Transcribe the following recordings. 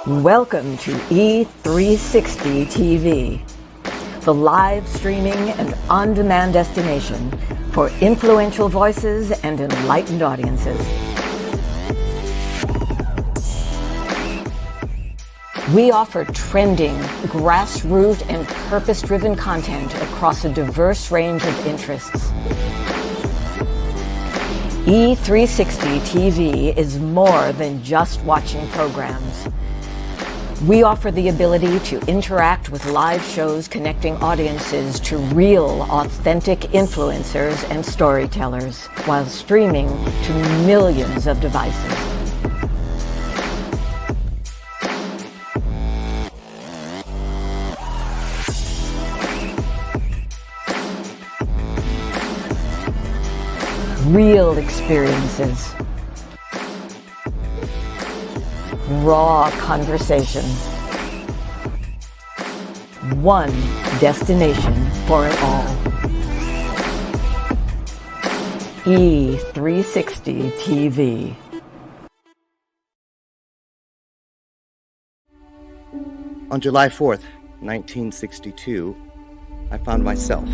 Welcome to E360 TV, the live streaming and on-demand destination for influential voices and enlightened audiences. We offer trending, grassroots, and purpose-driven content across a diverse range of interests. E360 TV is more than just watching programs. We offer the ability to interact with live shows connecting audiences to real, authentic influencers and storytellers while streaming to millions of devices. Real experiences. Raw conversation. One destination for it all. E360 TV. On July 4th, 1962, I found myself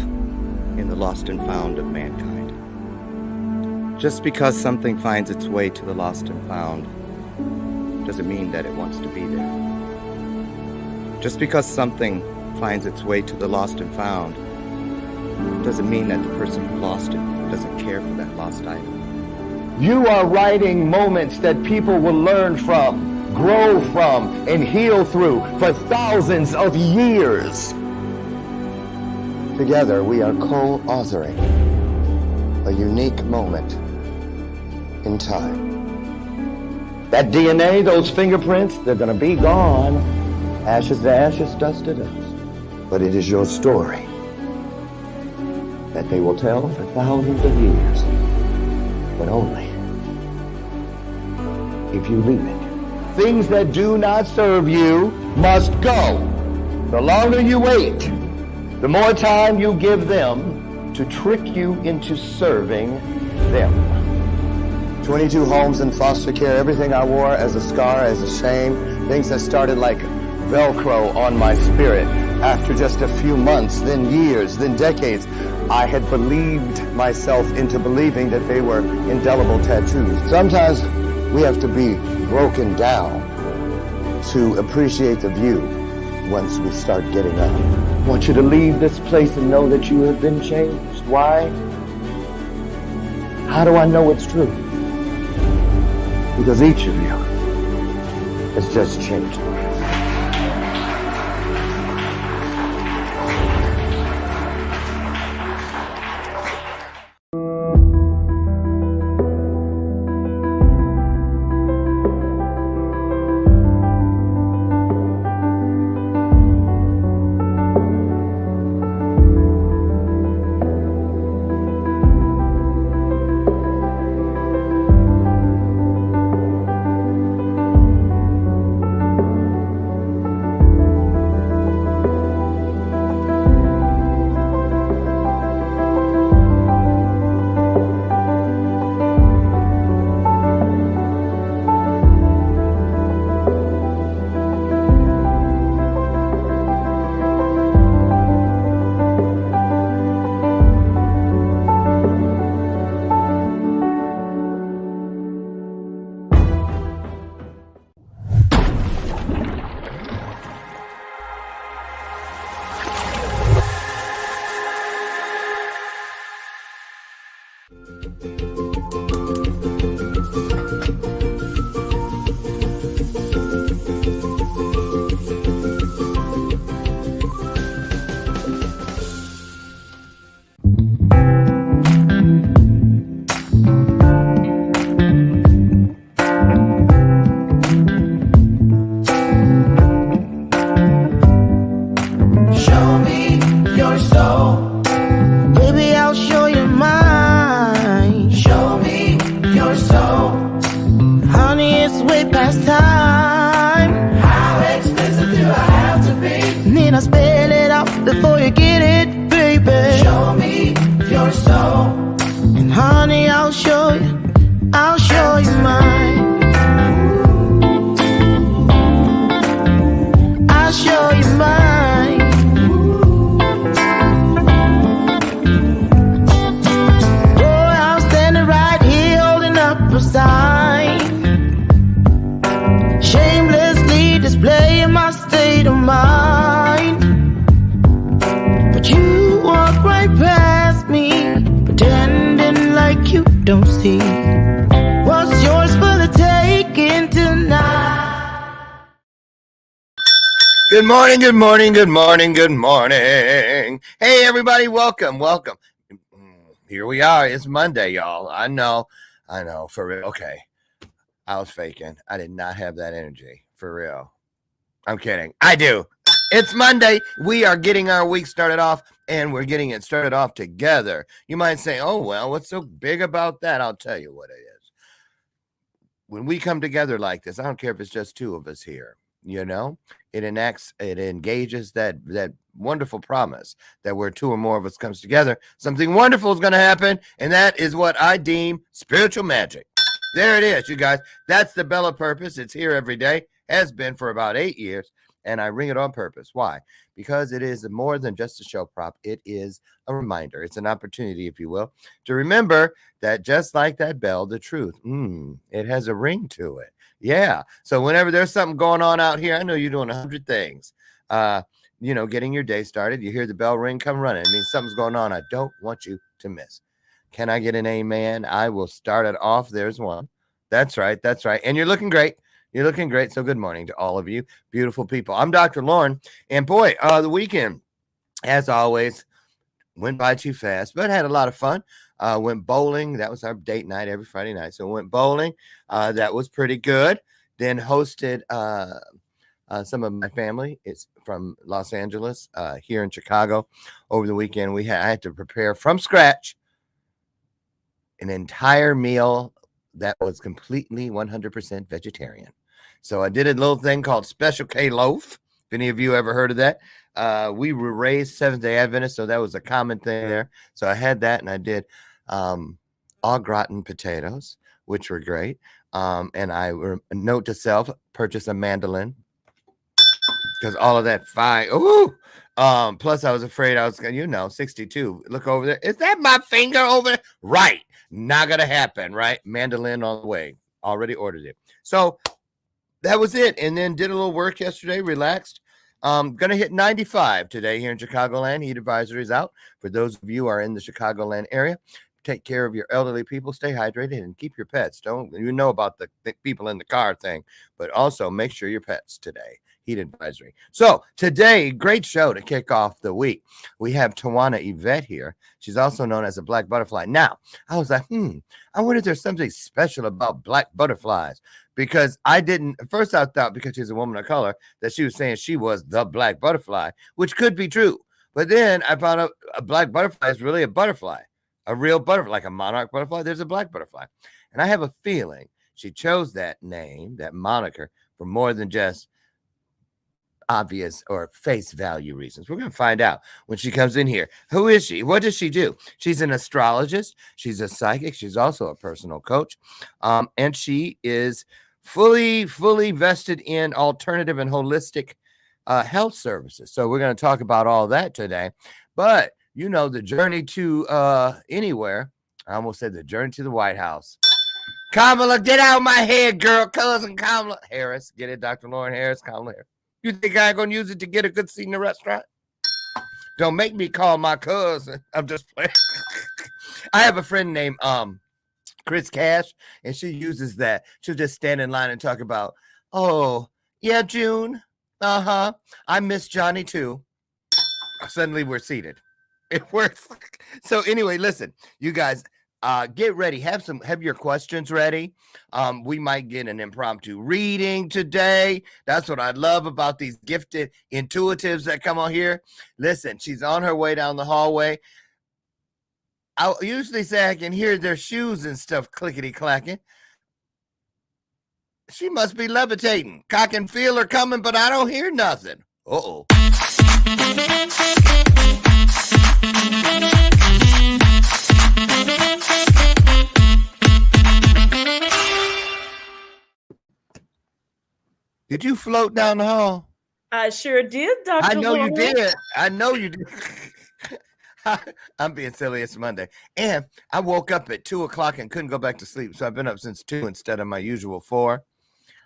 in the lost and found of mankind. Just because something finds its way to the lost and found doesn't mean that it wants to be there. Just because something finds its way to the lost and found doesn't mean that the person who lost it doesn't care for that lost item. You are writing moments that people will learn from, grow from, and heal through for thousands of years. Together, we are co-authoring a unique moment in time. That DNA, those fingerprints, they're going to be gone. Ashes to ashes, dust to dust. But it is your story that they will tell for thousands of years. But only if you leave it. Things that do not serve you must go. The longer you wait, the more time you give them to trick you into serving them. 22 homes in foster care, everything I wore as a scar, as a shame, things that started like Velcro on my spirit. After just a few months, then years, then decades, I had believed myself into believing that they were indelible tattoos. Sometimes we have to be broken down to appreciate the view once we start getting up. I want you to leave this place and know that you have been changed. Why? How do I know it's true? Because each of you has just changed. I spell it out before you get it, baby. Show me your soul, and honey, I'll show you mine. shamelessly displaying my state of mind. But you walk right past me, pretending like you don't see what's yours for the taking tonight. Good morning, good morning, good morning, good morning. Hey, everybody, welcome. Here we are. It's Monday, y'all. I know, for real. Okay, I was faking. I did not have that energy, for real. I'm kidding. I do. It's Monday. We are getting our week started off, and we're getting it started off together. You might say, oh, well, what's so big about that? I'll tell you what it is. When we come together like this, I don't care if it's just two of us here, it engages that wonderful promise that where two or more of us comes together, something wonderful is going to happen, and that is what I deem spiritual magic. There it is, you guys. That's the Bella purpose. It's here every day, has been for about 8 years, and I ring it on purpose. Why? Because it is more than just a show prop. It is a reminder. It's an opportunity, if you will, to remember that just like that bell, the truth, it has a ring to it. Yeah. So whenever there's something going on out here, I know you're doing 100 things, getting your day started. You hear the bell ring, come running. It means something's going on. I don't want you to miss. Can I get an amen? I will start it off. There's one. That's right. And you're looking great. So good morning to all of you beautiful people. I'm Dr. Lauren, and boy, the weekend, as always, went by too fast, but had a lot of fun. Went bowling. That was our date night every Friday night. So went bowling. That was pretty good. Then hosted some of my family. It's from Los Angeles, here in Chicago over the weekend. I had to prepare from scratch an entire meal that was completely 100% vegetarian. So I did a little thing called Special K loaf. If any of you ever heard of that, we were raised Seventh-day Adventist, so that was a common thing there. So I had that, and I did au gratin potatoes, which were great. And note to self, purchase a mandolin because all of that fine. Ooh. Plus I was afraid I was going, 62. Look over there. Is that my finger over there? Right. Not gonna happen, right? Mandolin on the way. Already ordered it. So that was it. And then did a little work yesterday, relaxed. Gonna hit 95 today here in Chicagoland. Heat advisory is out. For those of you who are in the Chicagoland area, take care of your elderly people, stay hydrated, and keep your pets. Don't about the people in the car thing, but also make sure your pets today. Heat advisory. So today, great show to kick off the week. We have Tawana Yvette here. She's also known as a black butterfly. Now, I was like, I wonder if there's something special about black butterflies, because at first I thought because she's a woman of color that she was saying she was the black butterfly, which could be true. But then I found out a black butterfly is really a butterfly, a real butterfly, like a monarch butterfly. There's a black butterfly. And I have a feeling she chose that name, that moniker, for more than just obvious or face value reasons. We're going to find out when she comes in here. Who is she? What does she do? She's an astrologist. She's a psychic. She's also a personal coach. And she is fully vested in alternative and holistic health services. So we're going to talk about all that today. But, the journey to anywhere. I almost said the journey to the White House. Kamala, get out of my head, girl. Cousin Kamala Harris. Get it, Dr. Lauren Harris, Kamala Harris. You think I ain't going to use it to get a good seat in the restaurant? Don't make me call my cousin. I'm just playing. I have a friend named Chris Cash, and she uses that. She'll just stand in line and talk about, oh, yeah, June. I miss Johnny too. Suddenly we're seated. It works. So anyway, listen, you guys, get ready. Have your questions ready. We might get an impromptu reading today. That's what I love about these gifted intuitives that come on here. Listen, she's on her way down the hallway. I usually say I can hear their shoes and stuff clickety clacking. She must be levitating. I can feel her coming, but I don't hear nothing. Uh-oh. Did you float down the hall? I sure did, Dr. I know Lauren. you did. I know you did. I'm being silly. It's Monday. And I woke up at 2 o'clock and couldn't go back to sleep. So I've been up since 2 instead of my usual 4.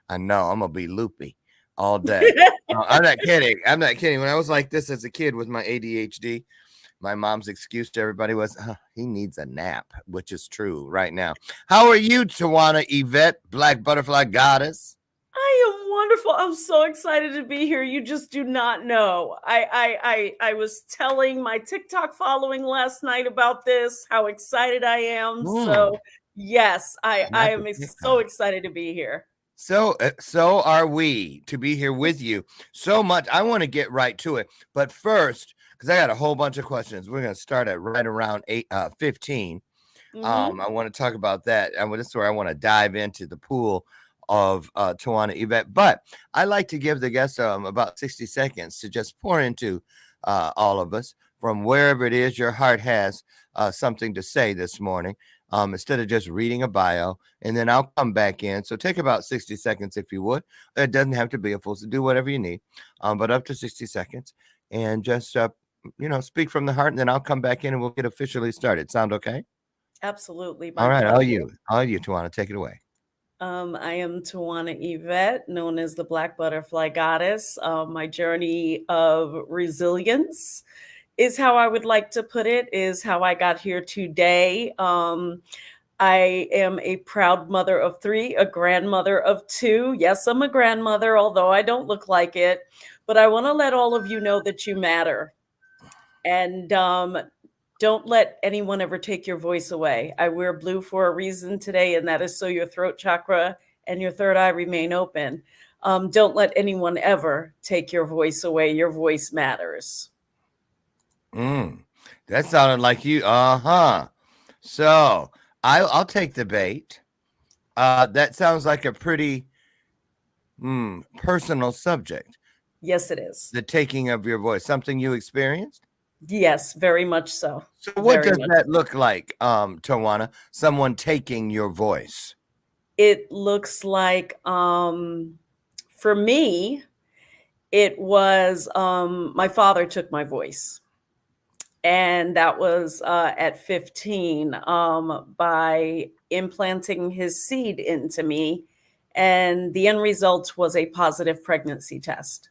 I know I'm gonna be loopy all day. I'm not kidding. I'm not kidding. When I was like this as a kid with my ADHD, my mom's excuse to everybody was, he needs a nap, which is true right now. How are you, Tawana Yvette, Black Butterfly Goddess? I am wonderful. I'm so excited to be here. You just do not know. I was telling my TikTok following last night about this, how excited I am. So yes, I am so excited to be here. So are we to be here with you so much. I want to get right to it. But first, because I got a whole bunch of questions, we're going to start at right around 15. I want to talk about that. This is where I want to dive into the pool of Tawana Yvette. But I like to give the guests about 60 seconds to just pour into all of us from wherever it is your heart has something to say this morning. Instead of just reading a bio, and then I'll come back in. So take about 60 seconds if you would. It doesn't have to be a full, so do whatever you need, but up to 60 seconds. And just, speak from the heart, and then I'll come back in and we'll get officially started. Sound okay? Absolutely. All right, all you, Tawana, take it away. I am Tawana Yvette, known as the Black Butterfly Goddess. My journey of resilience is how I would like to put it, is how I got here today. I am a proud mother of 3, a grandmother of 2. Yes, I'm a grandmother, although I don't look like it. But I want to let all of you know that you matter. And don't let anyone ever take your voice away. I wear blue for a reason today, and that is so your throat chakra and your third eye remain open. Don't let anyone ever take your voice away. Your voice matters. That sounded like you. So I'll take the bait. That sounds like a pretty personal subject. Yes, it is. The taking of your voice, something you experienced? Yes, very much so. So what does that look like, Tawana? Someone taking your voice? It looks like, for me, it was my father took my voice. And that was at 15 by implanting his seed into me. And the end result was a positive pregnancy test.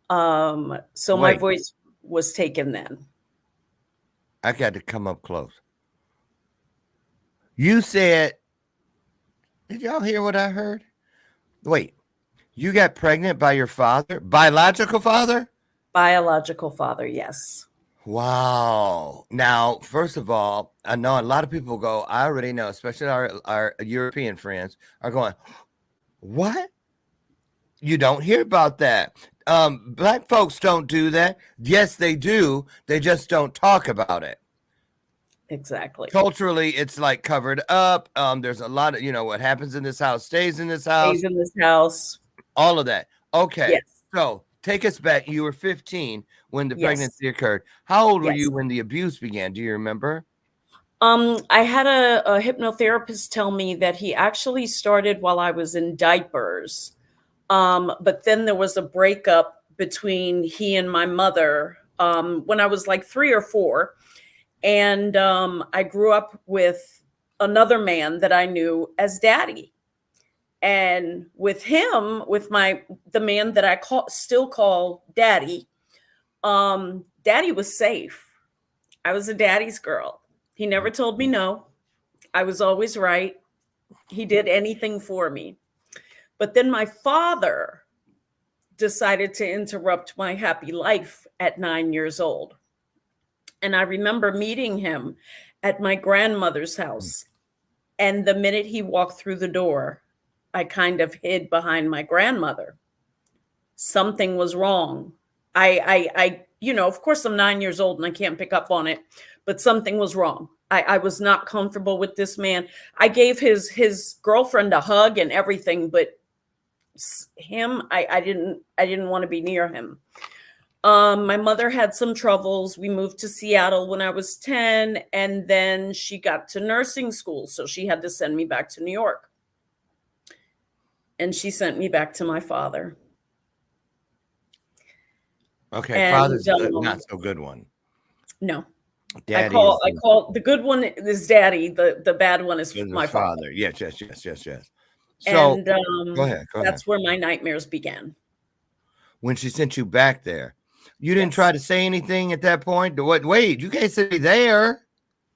So my voice was taken then. I got to come up close. You said, did y'all hear what I heard? Wait, you got pregnant by your father? Biological father? Biological father, yes. Wow. Now, first of all, I know a lot of people go, I already know, especially our European friends are going, what? You don't hear about that. Black folks don't do that. Yes, they do. They just don't talk about it. Exactly. Culturally, it's like covered up. There's a lot of, what happens in this house stays in this house. Stays in this house. All of that. Okay. Yes. So take us back. You were 15 when the pregnancy occurred. How old were you when the abuse began? Do you remember? I had a hypnotherapist tell me that he actually started while I was in diapers. But then there was a breakup between he and my mother when I was like 3 or 4. And I grew up with another man that I knew as daddy. And with him, with the man that I still call daddy, daddy was safe. I was a daddy's girl. He never told me no. I was always right. He did anything for me. But then my father decided to interrupt my happy life at 9 years old. And I remember meeting him at my grandmother's house. And the minute he walked through the door, I kind of hid behind my grandmother. Something was wrong. I of course I'm 9 years old and I can't pick up on it, but something was wrong. I was not comfortable with this man. I gave his girlfriend a hug and everything, but him, I didn't want to be near him. My mother had some troubles. We moved to Seattle when I was 10, and then she got to nursing school, so she had to send me back to New York. And she sent me back to my father. Okay, father's not so good one. No. Daddy I call the good one is daddy. The bad one is my father. Yes. So And go ahead. that's where my nightmares began. When she sent you back there, you didn't try Yes. to say anything at that point. What? Wait, you can't say there.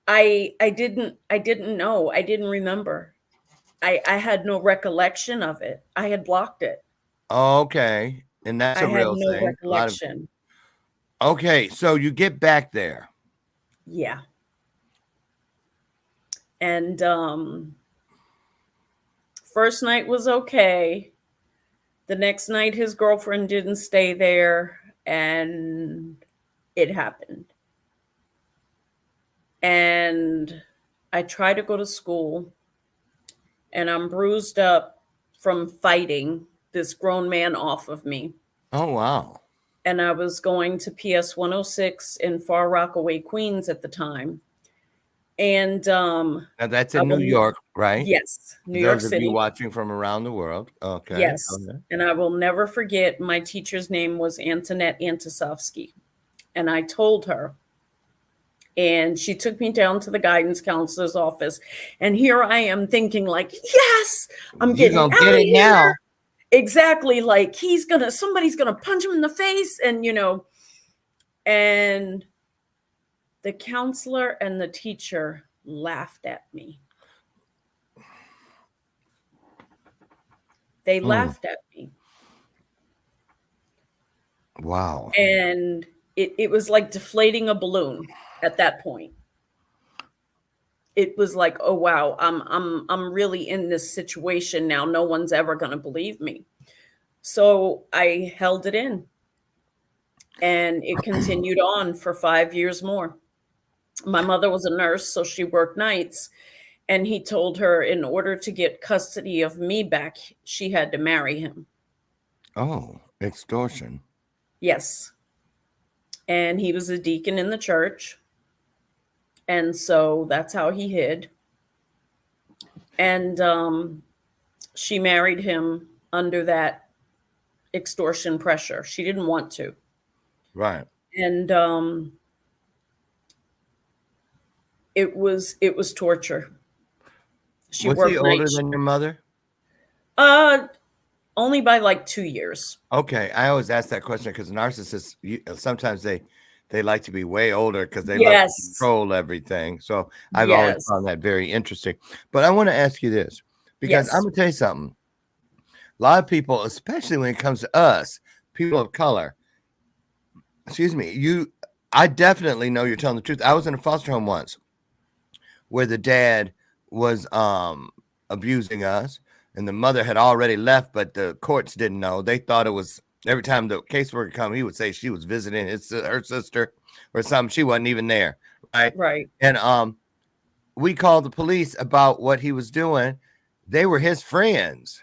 I didn't know. I didn't remember. I had no recollection of it. I had blocked it. Okay, and that's I a had real no thing. A lot of recollection. okay. So you get back there. Yeah. And first night was okay. The next night his girlfriend didn't stay there and it happened. And I try to go to school and I'm bruised up from fighting this grown man off of me. Oh wow. And I was going to PS 106 in Far Rockaway, Queens at the time. And Now that's I in New will, York, right? yes, New York Those of you City. watching from around the world. Okay. Yes. Okay. And I will never forget my teacher's name was Antoinette Antisovsky. And I told her, and she took me down to the guidance counselor's office. And here I am thinking, like, yes, I'm You getting gonna out get of it now? here. Exactly. Like somebody's gonna punch him in the face. And and the counselor and the teacher laughed at me. They laughed at me. Wow. And it was like deflating a balloon at that point. It was like, oh wow, I'm really in this situation now. No one's ever gonna believe me. So I held it in. And it continued on for 5 years more. My mother was a nurse, so she worked nights. And he told her in order to get custody of me back, she had to marry him. Oh, extortion. Yes. And he was a deacon in the church. And so that's how he hid. And she married him under that extortion pressure. She didn't want to. Right. And it was torture. She Was he worked older nights. than your mother? Only by like 2 years. Okay, I always ask that question because narcissists sometimes they like to be way older because they love to Yes. control everything. So I've always Yes. found that very interesting. But I want to ask you this because Yes. I'm gonna tell you something. A lot of people, especially when it comes to us, people of color, excuse me, I definitely know you're telling the truth. I was in a foster home once where the dad was abusing us and the mother had already left, but the courts didn't know. They thought it was every time the caseworker come, he would say she was visiting her sister or something. She wasn't even there, right? Right. And we called the police about what he was doing. They were his friends.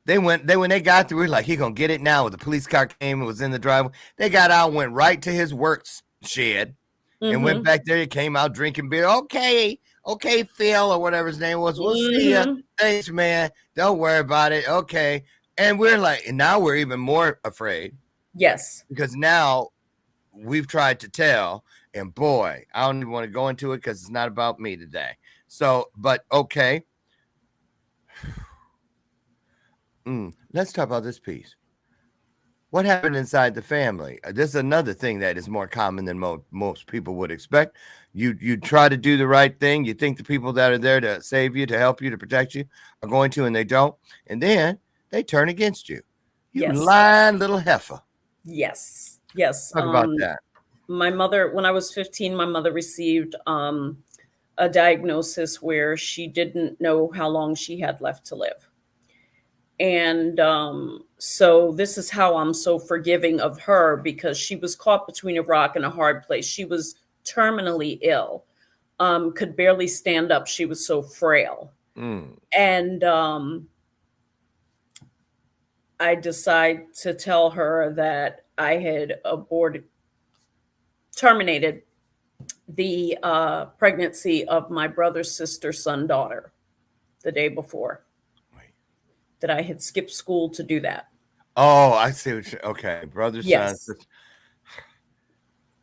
When they got through, we were like, he gonna get it now. The police car came and was in the driveway. They got out, went right to his work shed, and went back there. He came out drinking beer. Okay, Phil, or whatever his name was. We'll see ya. Thanks, man. Don't worry about it. Okay. And we're like, and now we're even more afraid. Yes. Because now we've tried to tell, and boy, I don't even want to go into it because it's not about me today. So, but okay. Let's talk about this piece. What happened inside the family? This is another thing that is more common than most people would expect. You try to do the right thing. You think the people that are there to save you, to help you, to protect you are going to, and they don't. And then they turn against you. You lying little heifer. Yes. Yes. Talk about that. My mother, when I was 15, my mother received a diagnosis where she didn't know how long she had left to live. And so this is how I'm so forgiving of her, because she was caught between a rock and a hard place. She was terminally ill, could barely stand up. She was so frail. And I decided to tell her that I had terminated the pregnancy of my brother's sister, son, daughter the day before. That I had skipped school to do that. Oh, I see. Okay. Brother, yes. son.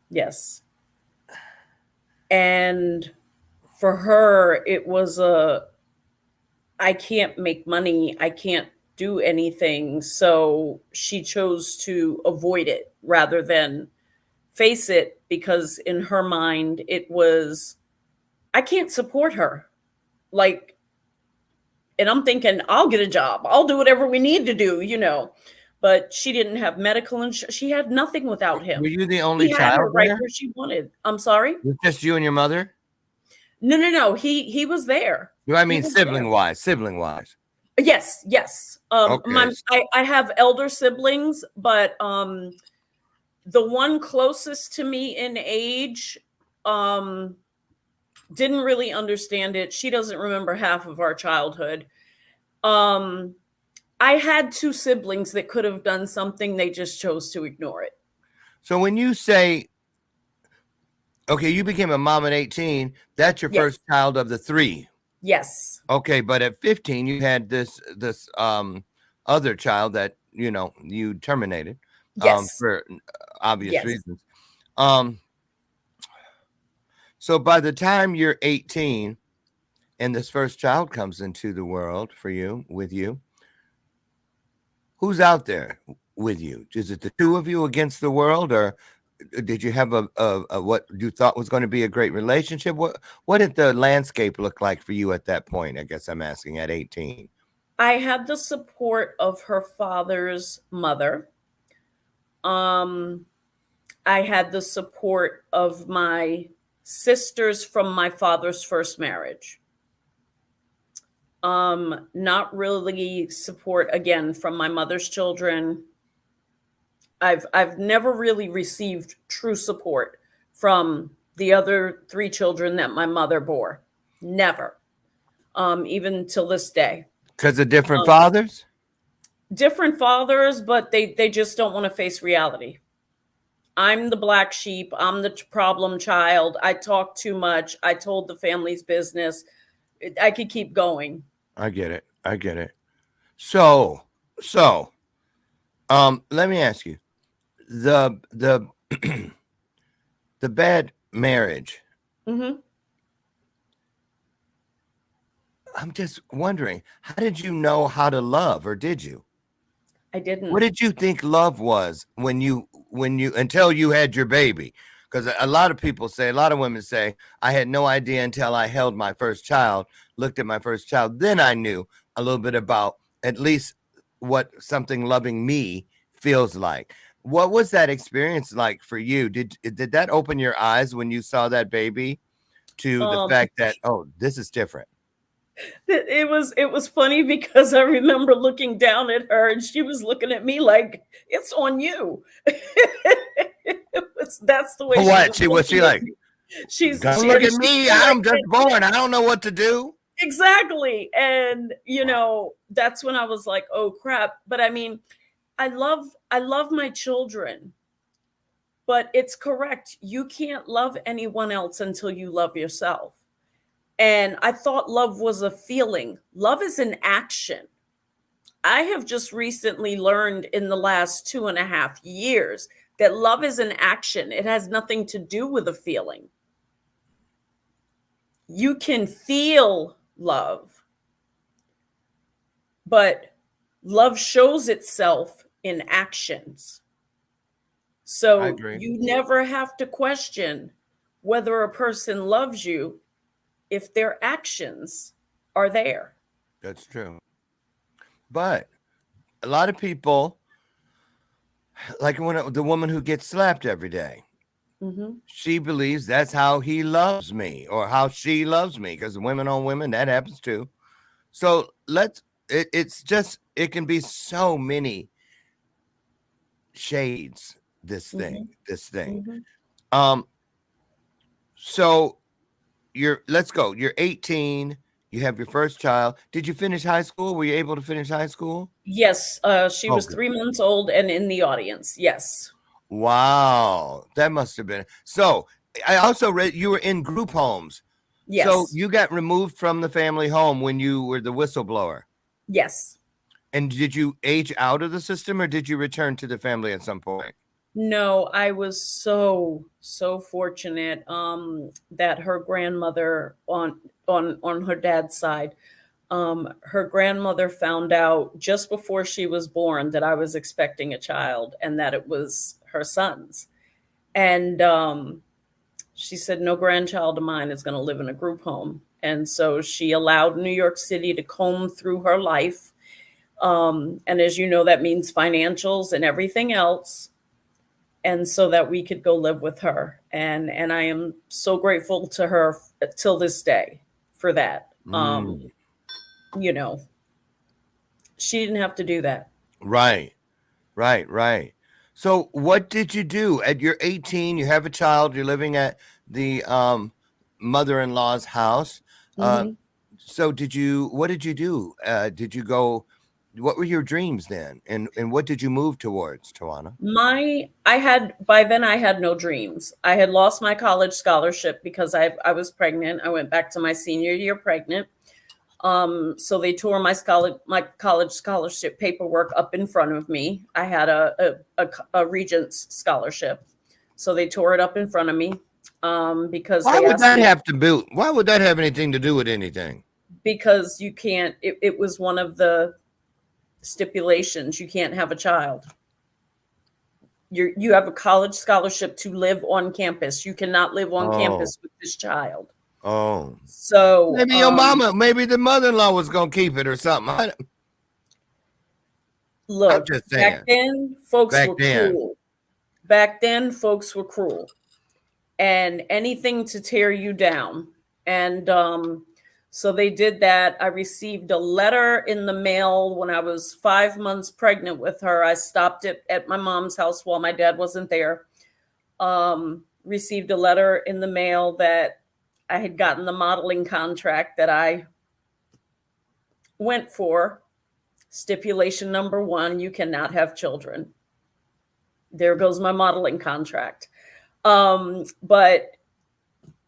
Yes. And for her, it was I can't make money. I can't do anything. So she chose to avoid it rather than face it, because in her mind, it was, I can't support her. Like, and I'm thinking, I'll get a job. I'll do whatever we need to do, you know. But she didn't have medical insurance. She had nothing without Were him. you the He only had her child right there? where she wanted. I'm sorry? Was just you and your mother? No, no, no. He was there. No, I He mean was there. sibling wise. Sibling wise. Yes, yes. Okay. I have elder siblings, but the one closest to me in age um didn't really understand it. She doesn't remember half of our childhood. Um I had two siblings that could have done something, they just chose to ignore it. So when you say, okay, you became a mom at 18, that's your Yes. first child of the three. Yes. Okay, but at 15, you had this other child that you terminated Yes. for obvious Yes. reasons. Um, so by the time you're 18 and this first child comes into the world for you, with you, who's out there with you? Is it the two of you against the world, or did you have a what you thought was going to be a great relationship? What did the landscape look like for you at that point? I guess I'm asking at 18. I had the support of her father's mother. Um, I had the support of my sisters from my father's first marriage. Not really support again from my mother's children. I've never really received true support from the other three children that my mother bore. Never. Even till this day. Because of different Um, fathers? Different fathers, but they just don't want to face reality. I'm the black sheep. I'm the problem child. I talk too much. I told the family's business. I could keep going. I get it. I get it. So, let me ask you, the the bad marriage. Hmm. I'm just wondering, how did you know how to love, or did you? I didn't. What did you think love was when you until you had your baby? Because a lot of people say, a lot of women say, I had no idea until I held my first child, looked at my first child, then I knew a little bit about at least what something loving me feels like. What was that experience like for you? Did that open your eyes when you saw that baby to the Um, fact that, oh, this is different? it was funny because I remember looking down at her and she was looking at me like, it's on you. That's the way she What? was Was she looking at like, me. don't look at She's me, like, I'm just born, I don't know what to do. exactly. And that's when I was like, oh crap. But I mean, I love my children, but it's correct. You can't love anyone else until you love yourself. And I thought love was a feeling. Love is an action. I have just recently learned in the last 2.5 years that love is an action. It has nothing to do with a feeling. You can feel love, but love shows itself in actions. I So agree. you never have to question whether a person loves you if their actions are there. That's true. But a lot of people, like the woman who gets slapped every day, Hmm. she believes that's how he loves me or how she loves me, because women on women, that happens too. So it's just, it can be so many shades, this Hmm. thing. Hmm. Um, so let's go. You're 18, you have your first child. Did you finish high school? Were you able to finish high school? Yes, she was Okay. 3 months old and in the audience. Yes. Wow, that must have been. So I also read you were in group homes. So Yes. you got removed from the family home when you were the whistleblower. Yes. And did you age out of the system, or did you return to the family at some point? No, I was so fortunate that her grandmother on her dad's side her grandmother found out just before she was born that I was expecting a child and that it was her son's. And she said, no grandchild of mine is going to live in a group home. And so she allowed New York City to comb through her life. And as you know, that means financials and everything else. And so that we could go live with her. And I am so grateful to her till this day for that. You know, she didn't have to do that. Right. So what did you do at you're 18? You have a child. You're living at the mother-in-law's house. So what did you do? Did you go? What were your dreams then? And what did you move towards, Tawana? By then I had no dreams. I had lost my college scholarship because I was pregnant. I went back to my senior year pregnant. So they tore my college scholarship paperwork up in front of me. I had a Regents scholarship, so they tore it up in front of me. Because why would that have anything to do with anything? Because you can't. It was one of the stipulations. You can't have a child. You have a college scholarship to live on campus. You cannot live on campus with this child. Oh, so maybe your mama, maybe the mother-in-law was gonna keep it or something. Look, back then, folks were cruel. Back then, folks were cruel, and anything to tear you down. And so they did that. I received a letter in the mail when I was 5 months pregnant with her. I stopped it at my mom's house while my dad wasn't there. Received a letter in the mail that I had gotten the modeling contract that I went for. Stipulation number 1, you cannot have children. There goes my modeling contract. But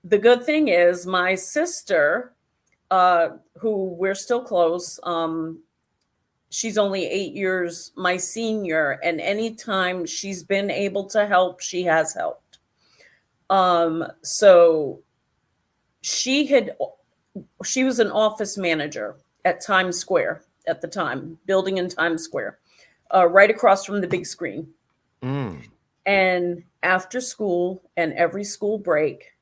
the good thing is my sister, who we're still close, she's only 8 years my senior, and anytime she's been able to help, she has helped. So she was an office manager at Times Square at the time, building in Times Square, right across from the big screen. And after school and every school break,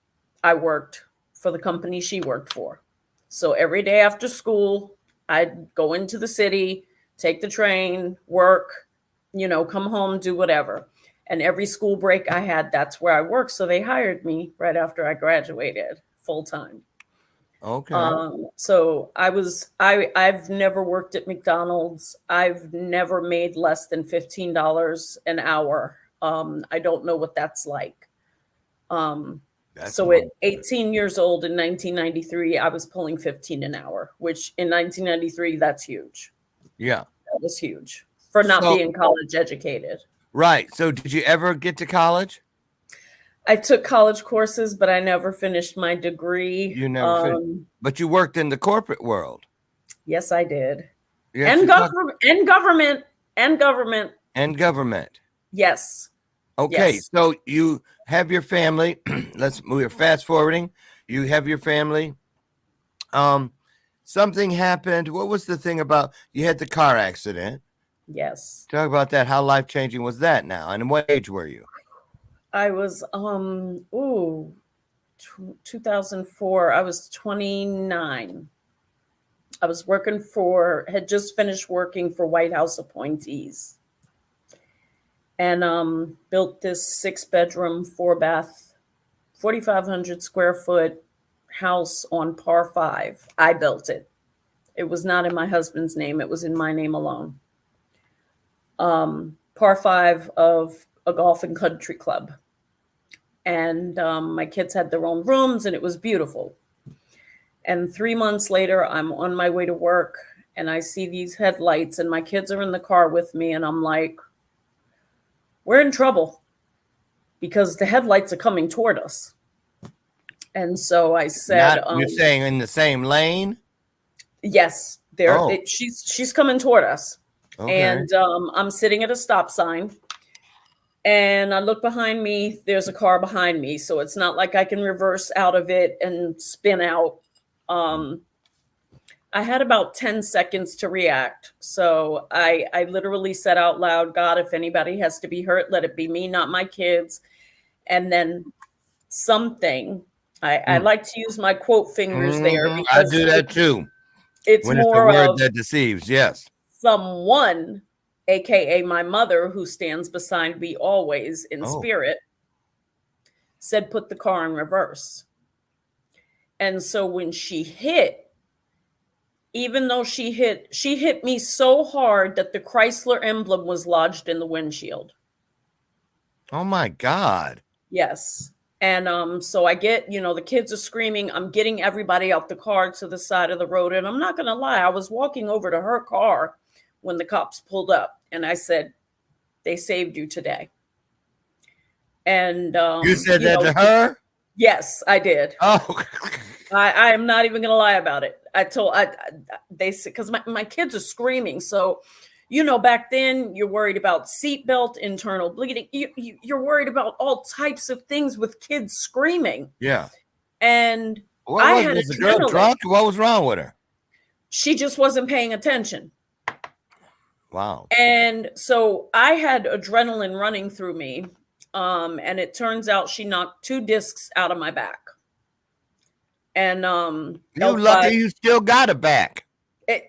I worked for the company she worked for. So every day after school, I'd go into the city, take the train, work, come home, do whatever. And every school break I had, that's where I worked. So they hired me right after I graduated full time. Okay. So I've never worked at McDonald's. I've never made less than $15 an hour. I don't know what that's like. So at 18 years old in 1993, I was pulling 15 an hour, which in 1993, that's huge. Yeah. That was huge for not being college educated. Right. So did you ever get to college? I took college courses, but I never finished my degree. You never finished. But you worked in the corporate world. Yes, I did. Yes, and government. Yes. Okay. Yes. So you have your family. We're fast forwarding. You have your family. Something happened. What was the thing about you had the car accident? Yes. Talk about that. How life-changing was that now? And what age were you? I was 2004. I was 29. I was had just finished working for White House appointees, and built this 6-bedroom, 4-bath, 4,500 square foot house on par 5. I built it. It was not in my husband's name. It was in my name alone. Par 5 of a golf and country club. And my kids had their own rooms, and it was beautiful. And 3 months later, I'm on my way to work, and I see these headlights, and my kids are in the car with me, and I'm like, we're in trouble because the headlights are coming toward us. And so I said, you're saying in the same lane? Yes, she's coming toward us. Okay. And I'm sitting at a stop sign. And I look behind me, there's a car behind me. So it's not like I can reverse out of it and spin out. I had about 10 seconds to react. So I literally said out loud, God, if anybody has to be hurt, let it be me, not my kids. And then something, I like to use my quote fingers there I because do that too. it's When it's a more word of that deceives, yes. someone, AKA my mother, who stands beside me always in Oh. spirit, said, put the car in reverse. And so when she hit, even though she hit me so hard that the Chrysler emblem was lodged in the windshield. Oh my God. Yes. And so I get, the kids are screaming. I'm getting everybody out the car to the side of the road. And I'm not going to lie, I was walking over to her car when the cops pulled up. And I said, they saved you today. And You said that to her? Yes, I did. Oh. I am not even going to lie about it. They said, because my kids are screaming. So, back then you're worried about seatbelt, internal bleeding. You're worried about all types of things with kids screaming. Yeah. And Was the girl drunk? What was wrong with her? She just wasn't paying attention. Wow. And so I had adrenaline running through me. And it turns out she knocked 2 discs out of my back. And you lucky you still got it back.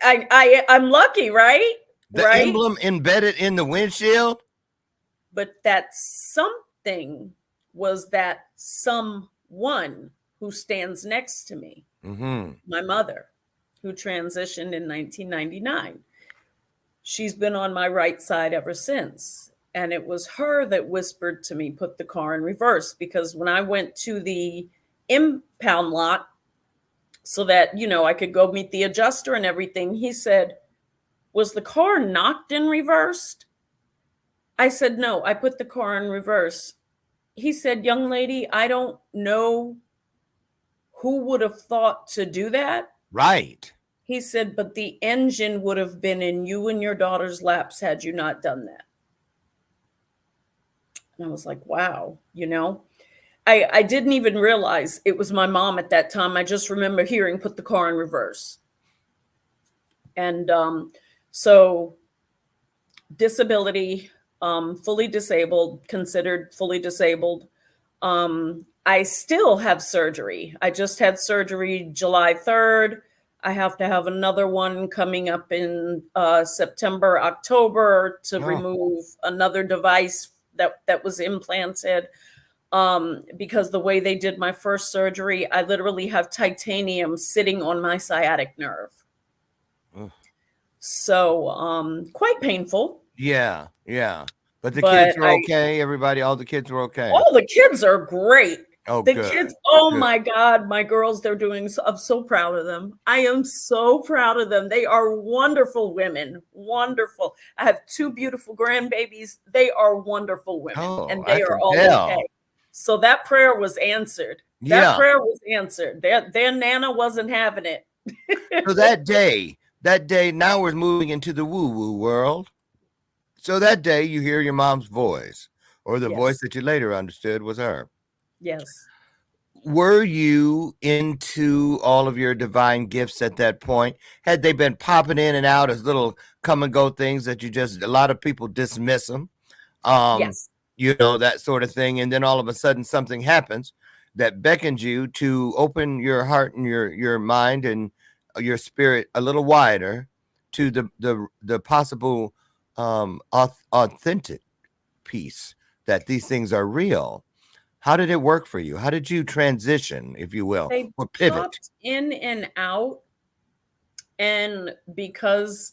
I'm lucky, right? The emblem embedded in the windshield. But that something was that someone who stands next to me, my mother, who transitioned in 1999. She's been on my right side ever since. And it was her that whispered to me, put the car in reverse. Because when I went to the impound lot, so that, I could go meet the adjuster and everything, he said, was the car knocked in reversed? I said, no, I put the car in reverse. He said, young lady, I don't know who would have thought to do that. Right. He said, but the engine would have been in you and your daughter's laps had you not done that. And I was like, wow, I didn't even realize it was my mom at that time. I just remember hearing, put the car in reverse. And so disability, fully disabled, considered fully disabled. I still have surgery. I just had surgery July 3rd. I have to have another one coming up in September, October to remove another device that was implanted. Because the way they did my first surgery, I literally have titanium sitting on my sciatic nerve. So, quite painful. Yeah. But the kids are okay. All the kids are okay. All the kids are great. Oh, the good. Kids, good. My God, my girls, I'm so proud of them. I am so proud of them. They are wonderful women. Wonderful. I have 2 beautiful grandbabies. They are wonderful women. And they are all okay. So that prayer was answered. That prayer was answered. Their Nana wasn't having it. So that day, now we're moving into the woo-woo world. So that day you hear your mom's voice, or the voice that you later understood was her. Yes. Were you into all of your divine gifts at that point? Had they been popping in and out as little come and go things that a lot of people dismiss them? Yes. That sort of thing. And then all of a sudden something happens that beckons you to open your heart and your mind and your spirit a little wider to the possible authentic piece that these things are real. How did it work for you? How did you transition, if you will, or pivot? Popped in and out. And because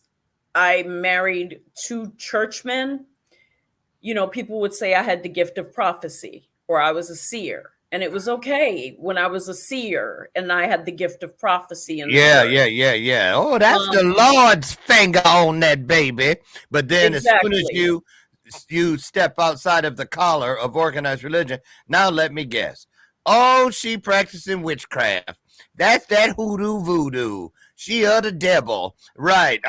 I married 2 churchmen, people would say I had the gift of prophecy or I was a seer. And it was okay when I was a seer and I had the gift of prophecy. Yeah. Oh, that's the Lord's finger on that baby. But then as soon as you step outside of the collar of organized religion, now let me guess. Oh, she practicing witchcraft. That's that hoodoo voodoo. She the devil. Right.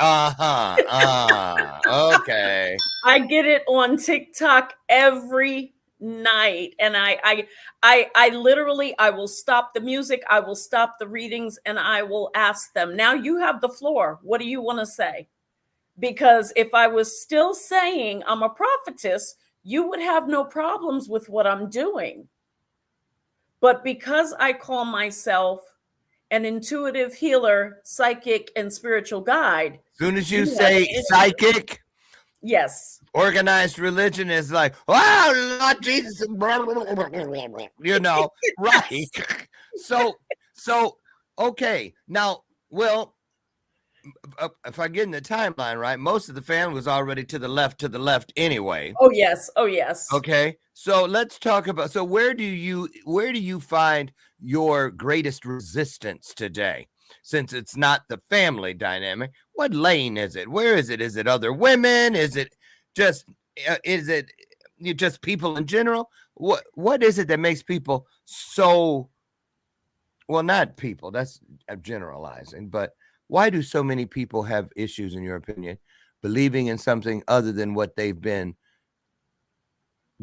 Okay. I get it on TikTok every night. And I literally, I will stop the music, I will stop the readings, and I will ask them, now you have the floor. What do you want to say? Because if I was still saying I'm a prophetess, you would have no problems with what I'm doing. But because I call myself an intuitive healer, psychic, and spiritual guide. As soon as you have say issues. psychic, Yes. organized religion is like, wow, Lord Jesus, you know, right? So, okay. Now, well, if I get in the timeline right, most of the family was already to the left anyway. Oh yes. Oh yes. Okay. So let's talk about, so where do you find your greatest resistance today? Since it's not the family dynamic, what lane is it? Where is it? Is it other women? Is it just people in general? What is it that makes people so, well, not people, that's generalizing, but why do so many people have issues, in your opinion, believing in something other than what they've been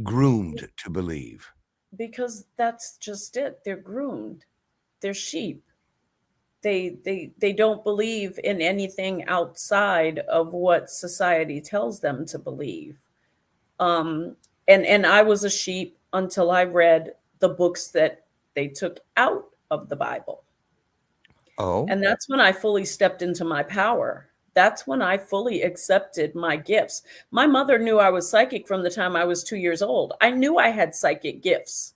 groomed to believe? Because that's just it. They're groomed. They're sheep. They don't believe in anything outside of what society tells them to believe. And I was a sheep until I read the books that they took out of the Bible. Oh, And that's when I fully stepped into my power. That's when I fully accepted my gifts. My mother knew I was psychic from the time I was 2 years old. I knew I had psychic gifts.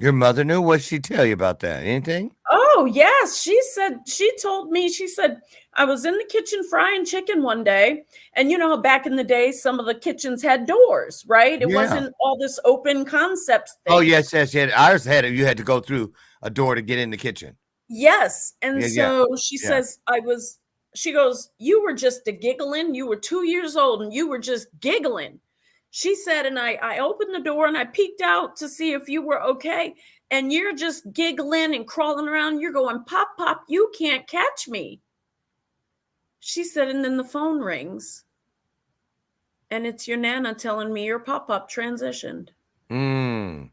your mother knew? What did she tell you about that? Anything? Oh, yes. She told me, she said, I was in the kitchen frying chicken one day. And you know, back in the day, some of the kitchens had doors, right? It Yeah. wasn't all this open concepts thing. Oh, yes. Ours had it. You had to go through a door to get in the kitchen. Yes. And Yeah, so she yeah. says, she goes, you were just a giggling. You were 2 years old and you were just giggling. She said, and I opened the door and I peeked out to see if you were okay. And you're just giggling and crawling around. You're going, pop, pop, you can't catch me. She said, and then the phone rings. And it's your Nana telling me your pop-pop transitioned. Mm.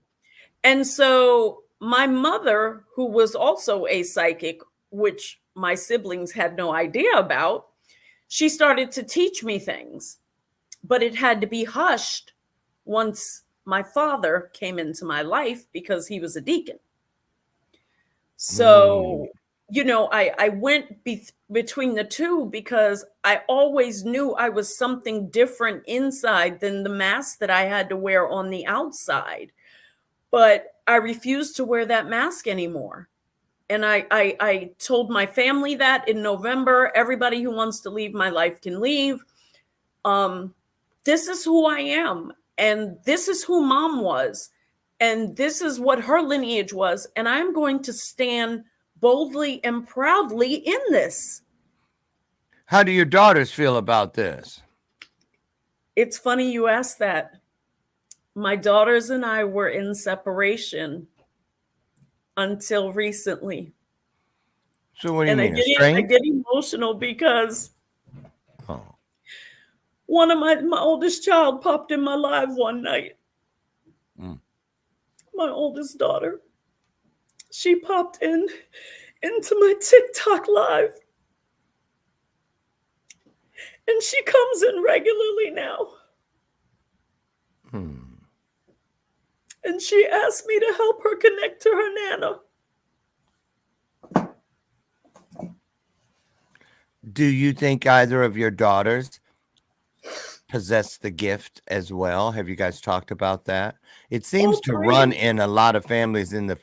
And so my mother, who was also a psychic, which my siblings had no idea about, she started to teach me things. But it had to be hushed once my father came into my life because he was a deacon. So, you know, I went between the two because I always knew I was something different inside than the mask that I had to wear on the outside. But I refused to wear that mask anymore. And I told my family that in November, everybody who wants to leave my life can leave. This is who I am. And this is who Mom was. And this is what her lineage was. And I'm going to stand boldly and proudly in this. How do your daughters feel about this? It's funny you asked that. My daughters and I were in separation until recently. So what do you And mean? I get emotional because one of my oldest child popped in my live one night. My oldest daughter. She popped into my TikTok live. And she comes in regularly now. And she asked me to help her connect to her Nana. Do you think either of your daughters possess the gift as well? Have you guys talked about that? It seems to run in a lot of families in the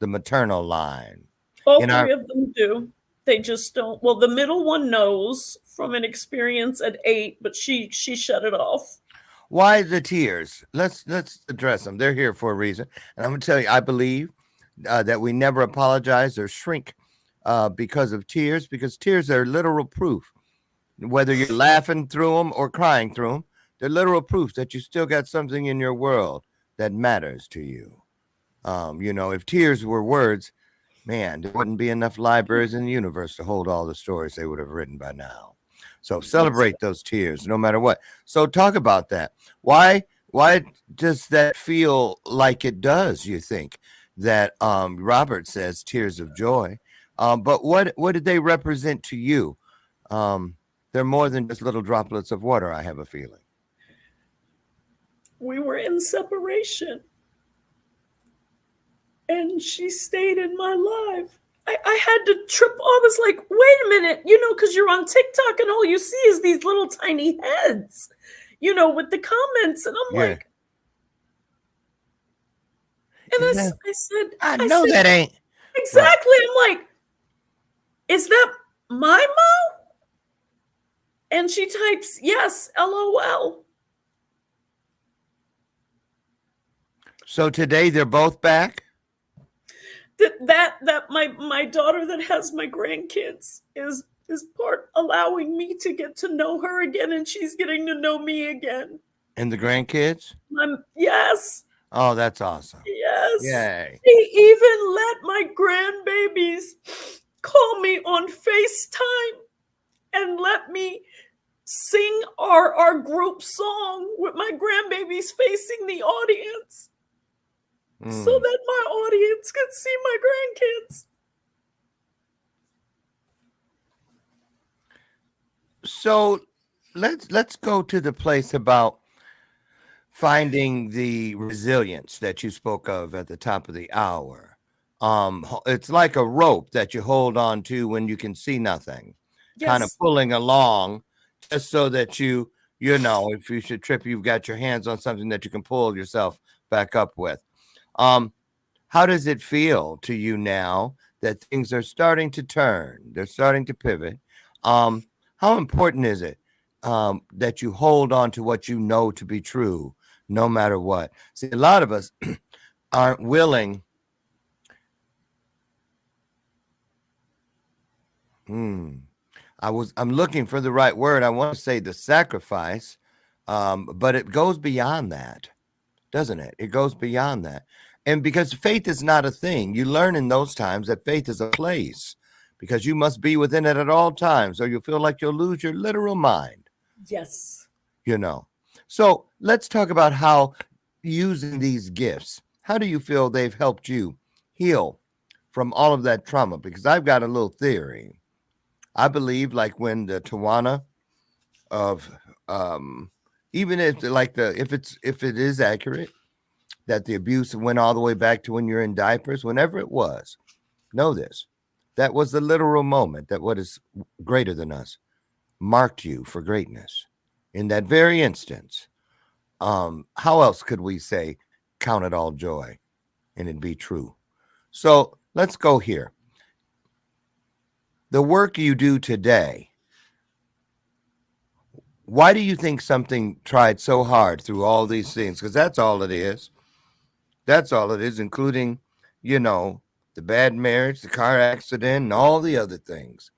maternal line. All three of them do. They just don't. Well, the middle one knows from an experience at 8, but she shut it off. Why the tears? Let's address them. They're here for a reason. And I'm going to tell you, I believe that we never apologize or shrink because of tears, because tears are literal proof. Whether you're laughing through them or crying through them, they're literal proof that you still got something in your world that matters to you. You know, if tears were words, man, there wouldn't be enough libraries in the universe to hold all the stories they would have written by now. So celebrate those tears no matter what. So talk about that. Why Why does that feel like it does, you think? That Robert says tears of joy. But what did they represent to you? They're more than just little droplets of water, I have a feeling. We were in separation, and she stayed in my life. I had to trip. I was like, wait a minute, because you're on TikTok and all you see is these little tiny heads, with the comments. And I'm Yeah. like, and Is that, I I know said, that ain't right. exactly. I'm like, is that my mom? And she types, yes, LOL. So today they're both back? That my daughter that has my grandkids is part allowing me to get to know her again, and she's getting to know me again. And the grandkids? Yes. Oh, that's awesome. Yes. Yay. She even let my grandbabies call me on FaceTime and let me sing our group song with my grandbabies facing the audience so that my audience could see my grandkids. So let's go to the place about finding the resilience that you spoke of at the top of the hour. It's like a rope that you hold on to when you can see nothing, kind of Yes. pulling along just so that if you should trip, you've got your hands on something that you can pull yourself back up with. How does it feel to you now that things are starting to turn? They're starting to pivot. How important is it that you hold on to what you know to be true, no matter what? See, a lot of us aren't willing. I'm looking for the right word. I want to say the sacrifice, but it goes beyond that, doesn't it? It goes beyond that. And because faith is not a thing, you learn in those times that faith is a place because you must be within it at all times or you'll feel like you'll lose your literal mind. Yes. So let's talk about how using these gifts, how do you feel they've helped you heal from all of that trauma? Because I've got a little theory. I believe like when the Tawana of even if if it is accurate that the abuse went all the way back to when you're in diapers, whenever it was, know this. That was the literal moment that what is greater than us marked you for greatness. In that very instance, how else could we say count it all joy and it be true? So let's go here. The work you do today, why do you think something tried so hard through all these things? Because that's all it is. That's all it is, including, the bad marriage, the car accident, and all the other things.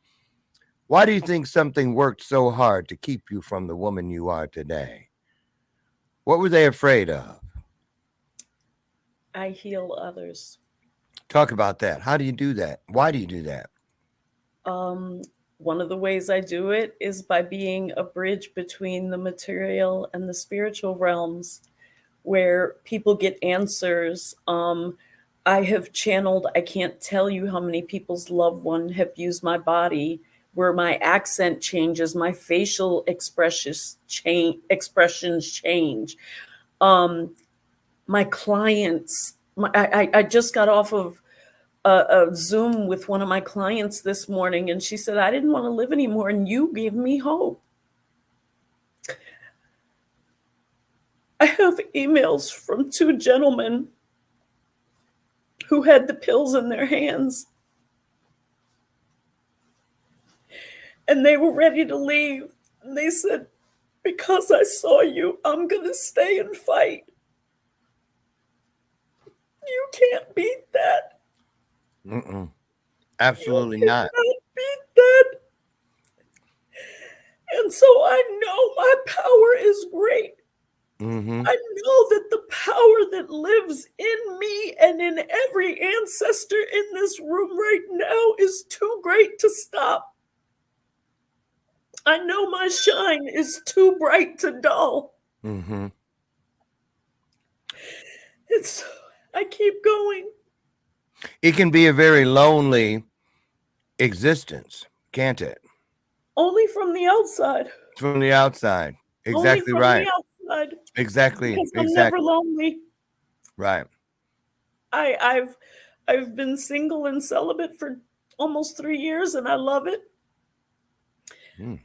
Why do you think something worked so hard to keep you from the woman you are today? What were they afraid of? I heal others. Talk about that. How do you do that? Why do you do that? One of the ways I do it is by being a bridge between the material and the spiritual realms where people get answers. I have channeled, I can't tell you how many people's loved one have used my body where my accent changes, my facial expressions change. My clients, I just got off of a Zoom with one of my clients this morning, and she said, I didn't want to live anymore, and you gave me hope. I have emails from two gentlemen who had the pills in their hands, and they were ready to leave. And they said, because I saw you, I'm going to stay and fight. You can't beat that. Absolutely you not. Beat that. And so I know my power is great. Mm-hmm. I know that the power that lives in me and in every ancestor in this room right now is too great to stop. I know my shine is too bright to dull. Mm-hmm. I keep going. It can be a very lonely existence, can't it? Only from the outside. From the outside. Only Exactly from the right. outside. Exactly. Because I'm never lonely. Right. I've been single and celibate for almost 3 years, and I love it. Mm.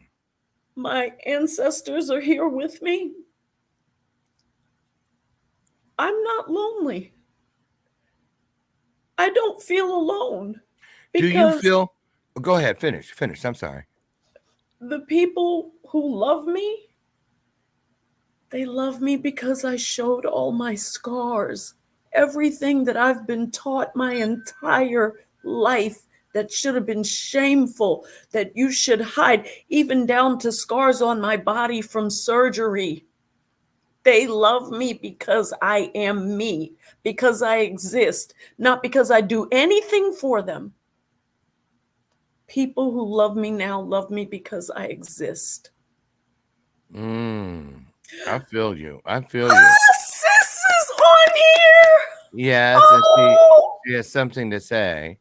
My ancestors are here with me. I'm not lonely. I don't feel alone Do you because feel? Go ahead. Finish. I'm sorry. the people who love me, they love me because I showed all my scars. Everything that I've been taught my entire life that should have been shameful, that you should hide, even down to scars on my body from surgery. They love me because I am me, because I exist, not because I do anything for them. People who love me now love me because I exist. I feel you. Sis is on here. Yes, and Oh, she has something to say.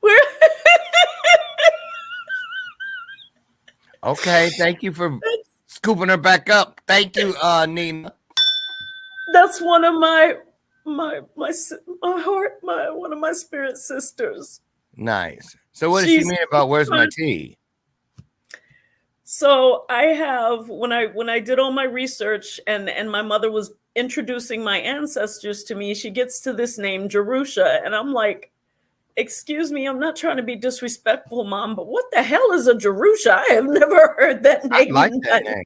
we're Okay, thank you for scooping her back up. Thank you, Nina. that's one of my heart, one of my spirit sisters. Nice. So what does she mean about where's my tea? So I have when I did all my research and my mother was introducing my ancestors to me, she gets to this name Jerusha, and I'm like, excuse me, I'm not trying to be disrespectful, Mom, but what the hell is a Jerusha? I have never heard that name like in that my name.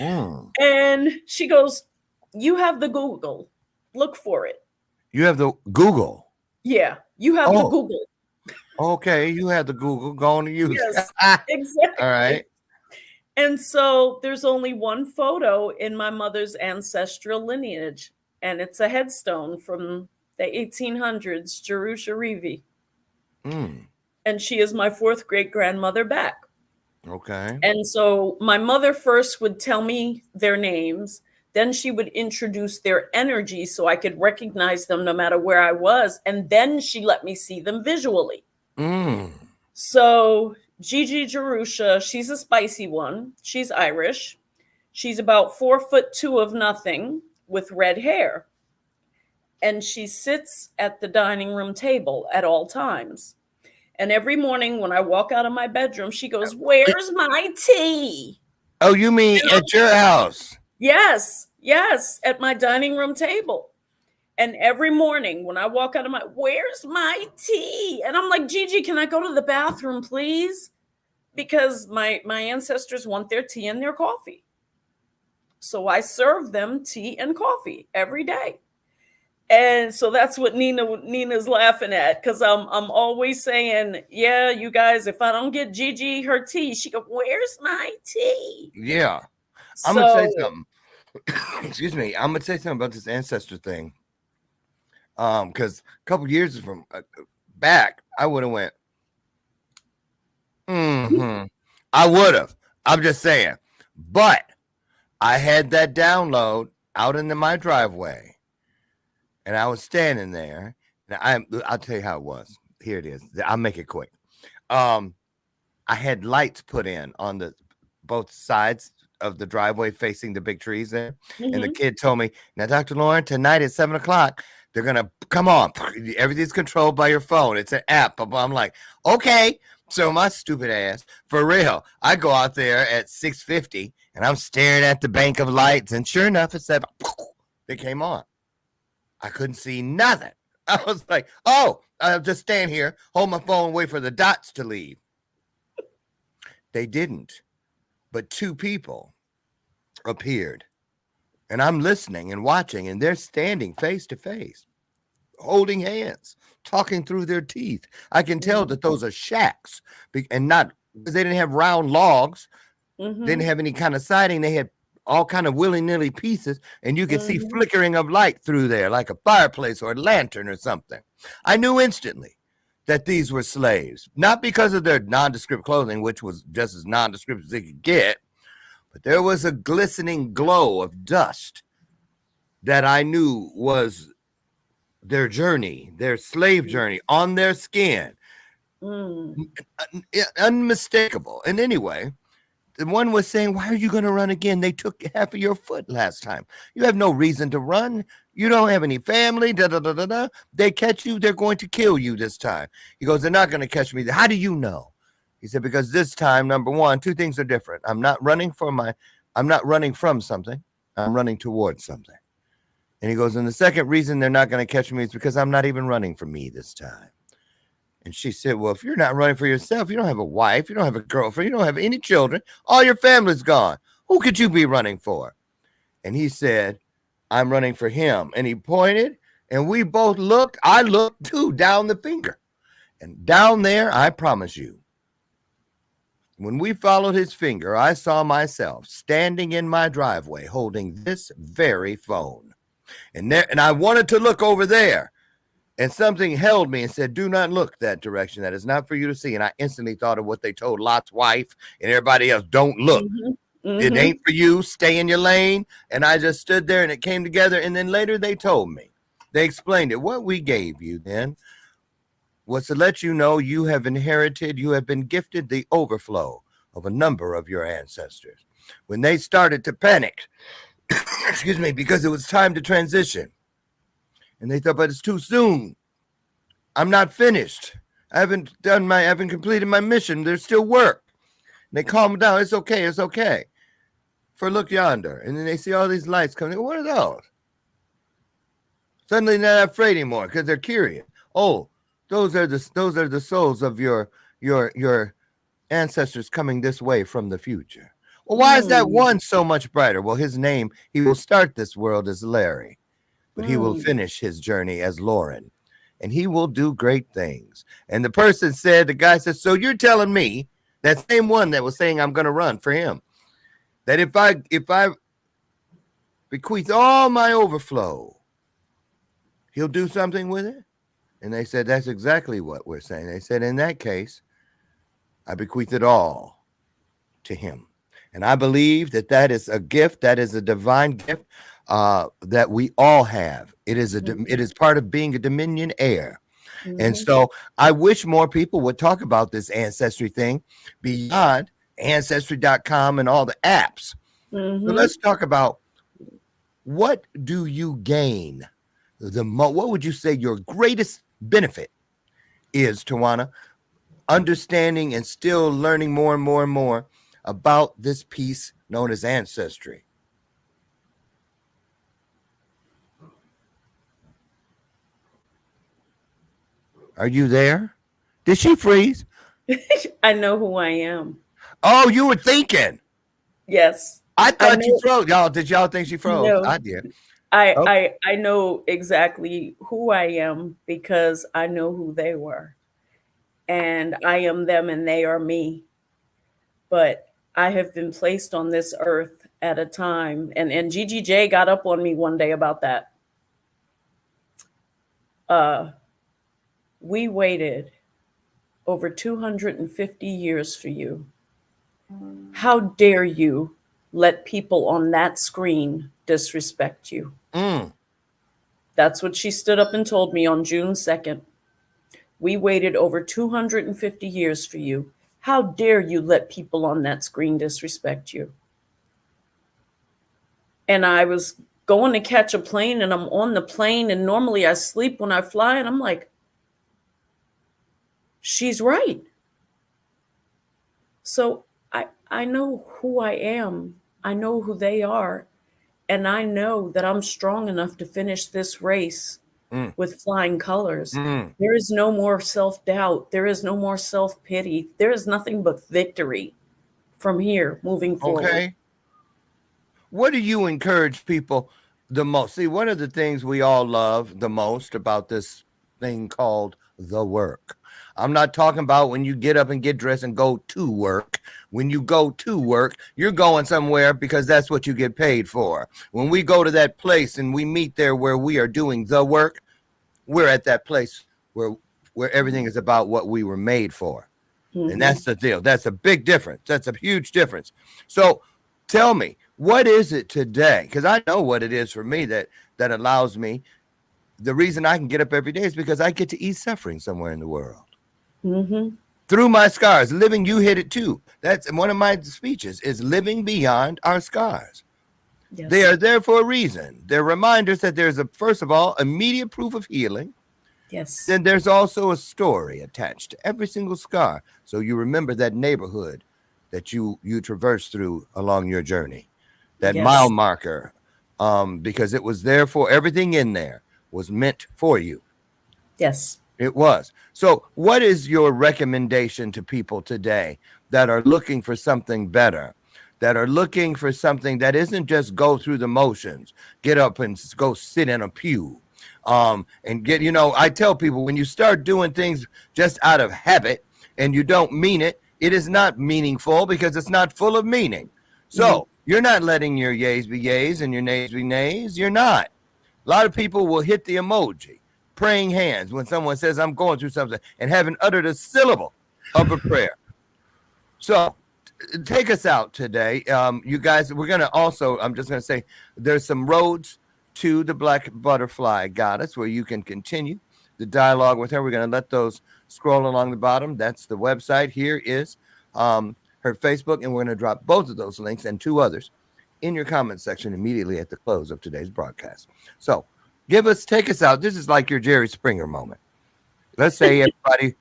life. And she goes, you have the Google. Look for it. You have the Google. Yeah, you have the Google. Okay, you have the Google. Go on to use Yes, it. exactly. All right. And so there's only one photo in my mother's ancestral lineage, and it's a headstone from the 1800s, Jerusha Reeve. And she is my fourth great grandmother back. Okay. And so my mother first would tell me their names. Then she would introduce their energy so I could recognize them no matter where I was. And then she let me see them visually. So Gigi Jerusha, she's a spicy one. She's Irish. She's about 4'2" of nothing with red hair. And she sits at the dining room table at all times. And every morning when I walk out of my bedroom, she goes, where's my tea? Oh, you mean at your house? Yes, at my dining room table. And every morning when I walk out of where's my tea? And I'm like, Gigi, can I go to the bathroom, please? Because my ancestors want their tea and their coffee. So I serve them tea and coffee every day. And so that's what Nina's laughing at, because I'm always saying, yeah, you guys, if I don't get Gigi her tea, she goes, where's my tea? Yeah. I'm going to say something. Excuse me. I'm going to say something about this ancestor thing. Because a couple years from back, I would have went, I would have. I'm just saying. But I had that download out into my driveway. And I was standing there. And I'll tell you how it was. Here it is. I'll make it quick. I had lights put in on both sides of the driveway facing the big trees there. And the kid told me, now, Dr. Lauren, tonight at 7:00, they're going to come on. Everything's controlled by your phone. It's an app. I'm like, okay. So my stupid ass, for real, I go out there at 6:50 and I'm staring at the bank of lights. And sure enough, it said, they came on. I couldn't see nothing. I was like, oh, I'll just stand here, hold my phone, wait for the dots to leave. They didn't. But two people appeared. And I'm listening and watching, and they're standing face to face, holding hands, talking through their teeth. I can tell that those are shacks, and not because they didn't have round logs. They didn't have any kind of siding. They had all kind of willy-nilly pieces, and you could see flickering of light through there like a fireplace or a lantern or something. I knew instantly that these were slaves, not because of their nondescript clothing, which was just as nondescript as they could get, but there was a glistening glow of dust that I knew was their journey, their slave journey on their skin. Unmistakable. And anyway, the one was saying, why are you going to run again? They took half of your foot last time. You have no reason to run. You don't have any family. Da, da, da, da, da. They catch you, they're going to kill you this time. He goes, they're not going to catch me. How do you know? He said, because this time, number one, two things are different. I'm not running from something. I'm running towards something. And he goes, and the second reason they're not going to catch me is because I'm not even running for me this time. And she said, well, if you're not running for yourself, you don't have a wife, you don't have a girlfriend, you don't have any children, all your family's gone. Who could you be running for? And he said, I'm running for him. And he pointed, and we both looked. I looked too, down the finger. And down there, I promise you, when we followed his finger, I saw myself standing in my driveway holding this very phone. And I wanted to look over there. And something held me and said, do not look that direction. That is not for you to see. And I instantly thought of what they told Lot's wife and everybody else. Don't look. It ain't for you. Stay in your lane. And I just stood there and it came together. And then later they told me, they explained it. What we gave you then was to let you know you have inherited, you have been gifted the overflow of a number of your ancestors. When they started to panic, excuse me, because it was time to transition. And they thought, but it's too soon. I'm not finished. I haven't completed my mission. There's still work. And they calm down. It's okay. It's okay. For look yonder. And then they see all these lights coming. What are those? Suddenly they're not afraid anymore because they're curious. Oh, those are the souls of your ancestors coming this way from the future. Well, why is that one so much brighter? Well, his name, he will start this world as Larry. But he will finish his journey as Lauren, and he will do great things. And the person said, the guy said, so you're telling me that same one that was saying I'm going to run for him, that if I bequeath all my overflow, he'll do something with it? And they said, that's exactly what we're saying. They said, in that case, I bequeath it all to him. And I believe that is a gift, that is a divine gift. That we all have. It is part of being a Dominion heir. And so I wish more people would talk about this ancestry thing beyond ancestry.com and all the apps. So let's talk about, what do you gain what would you say your greatest benefit is, Tawana, understanding and still learning more and more and more about this piece known as ancestry? Are you there? Did she freeze? I know who I am. Oh, you were thinking. Yes. I thought you froze. Did y'all think she froze? No. I did. I know exactly who I am because I know who they were. And I am them and they are me. But I have been placed on this earth at a time. And GGJ got up on me one day about that. We waited over 250 years for you. How dare you let people on that screen disrespect you? That's what she stood up and told me on June 2nd. We waited over 250 years for you. How dare you let people on that screen disrespect you? And I was going to catch a plane, and I'm on the plane, and normally I sleep when I fly, and I'm like, she's right. So I know who I am. I know who they are. And I know that I'm strong enough to finish this race with flying colors. There is no more self-doubt. There is no more self-pity. There is nothing but victory from here moving forward. Okay. What do you encourage people the most? See, one of the things we all love the most about this thing called the work. I'm not talking about when you get up and get dressed and go to work. When you go to work, you're going somewhere because that's what you get paid for. When we go to that place and we meet there where we are doing the work, we're at that place where everything is about what we were made for. And that's the deal. That's a big difference. That's a huge difference. So tell me, what is it today? Because I know what it is for me that allows me. The reason I can get up every day is because I get to ease suffering somewhere in the world. Mm-hmm. Through my scars, living, you hit it too. That's one of my speeches, is living beyond our scars. Yes. They are there for a reason. They're reminders that there's first of all, immediate proof of healing. Yes. Then there's also a story attached to every single scar. So you remember that neighborhood that you traverse through along your journey, that mile marker, because it was there for everything in there was meant for you. Yes. It was. So what is your recommendation to people today that are looking for something better, that are looking for something that isn't just go through the motions, get up and go sit in a pew, and get, I tell people, when you start doing things just out of habit and you don't mean it, it is not meaningful because it's not full of meaning. So you're not letting your yays be yays and your nays be nays. You're not. A lot of people will hit the emoji, praying hands, when someone says, I'm going through something, and haven't uttered a syllable of a prayer. So take us out today. You guys, we're going to also, I'm just going to say, there's some roads to the Black Butterfly Goddess where you can continue the dialogue with her. We're going to let those scroll along the bottom. That's the website. Here is her Facebook, and we're going to drop both of those links and 2 others in your comment section immediately at the close of today's broadcast. So take us out. This is like your Jerry Springer moment. Let's say everybody,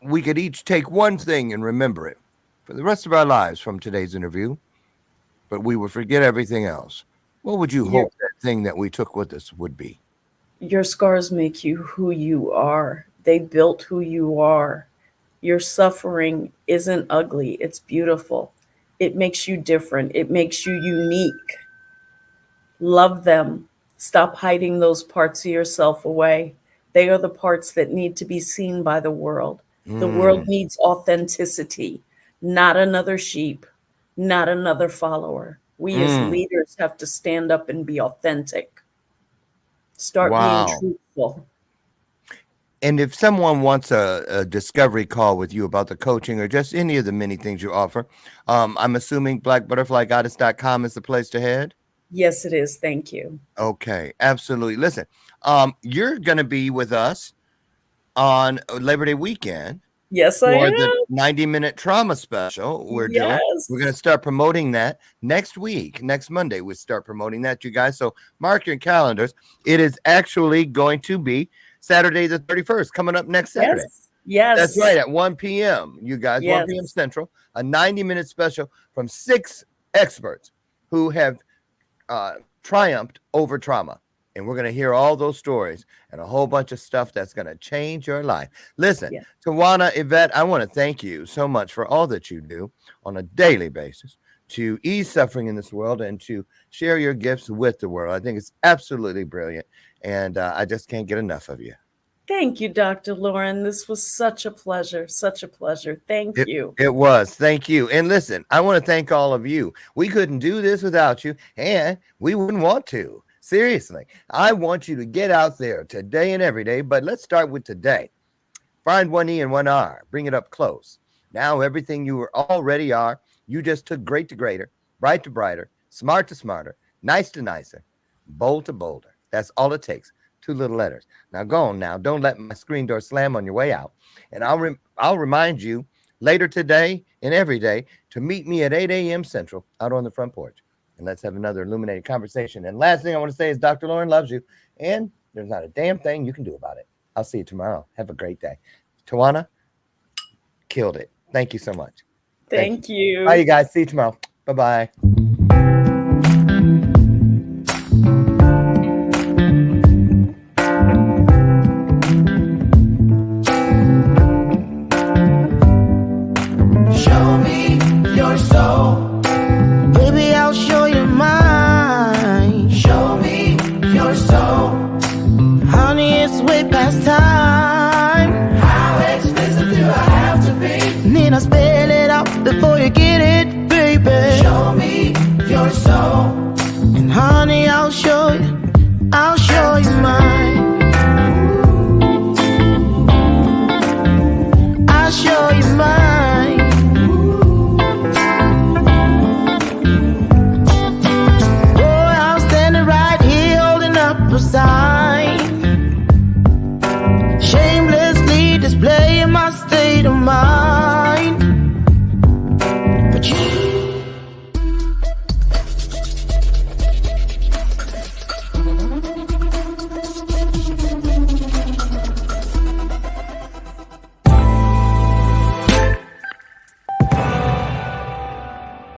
we could each take one thing and remember it for the rest of our lives from today's interview, but we would forget everything else. What would you hope that thing that we took with us would be? Your scars make you who you are. They built who you are. Your suffering isn't ugly. It's beautiful. It makes you different. It makes you unique. Love them. Stop hiding those parts of yourself away. They are the parts that need to be seen by the world. The world needs authenticity, not another sheep, not another follower. We as leaders have to stand up and be authentic. Start being truthful. And if someone wants a discovery call with you about the coaching or just any of the many things you offer, I'm assuming blackbutterflygoddess.com is the place to head? Yes, it is. Thank you. Okay, absolutely. Listen, you're going to be with us on Labor Day weekend. Yes, I am. The 90-minute trauma special we're doing. We're going to start promoting that next week. Next Monday, we start promoting that, you guys. So mark your calendars. It is actually going to be Saturday the 31st, coming up next Saturday. Yes. That's right, at 1 p.m., you guys, 1 p.m. Central, a 90-minute special from 6 experts who have triumphed over trauma. And we're going to hear all those stories and a whole bunch of stuff that's going to change your life. Listen, Tawana, Yvette, I want to thank you so much for all that you do on a daily basis to ease suffering in this world and to share your gifts with the world. I think it's absolutely brilliant. And I just can't get enough of you. Thank you, Dr. Lauren. This was such a pleasure. Such a pleasure. Thank you. It was. Thank you. And listen, I want to thank all of you. We couldn't do this without you, and we wouldn't want to. Seriously, I want you to get out there today and every day, but let's start with today. Find one E and one R. Bring it up close. Now everything you already are, you just took great to greater, bright to brighter, smart to smarter, nice to nicer, bold to bolder. That's all it takes. 2 little letters. Now go on now. Don't let my screen door slam on your way out. And I'll remind you later today and every day to meet me at 8 a.m. Central out on the front porch. And let's have another illuminated conversation. And last thing I want to say is Dr. Lauren loves you. And there's not a damn thing you can do about it. I'll see you tomorrow. Have a great day. Tawana, killed it. Thank you so much. Thank you. Bye, you guys. See you tomorrow. Bye-bye. Show me your soul. Baby, I'll show you mine. Show me your soul. Honey, it's way past time. How expensive do I have to be? Need I spell it out before you get it, baby? Show me your soul.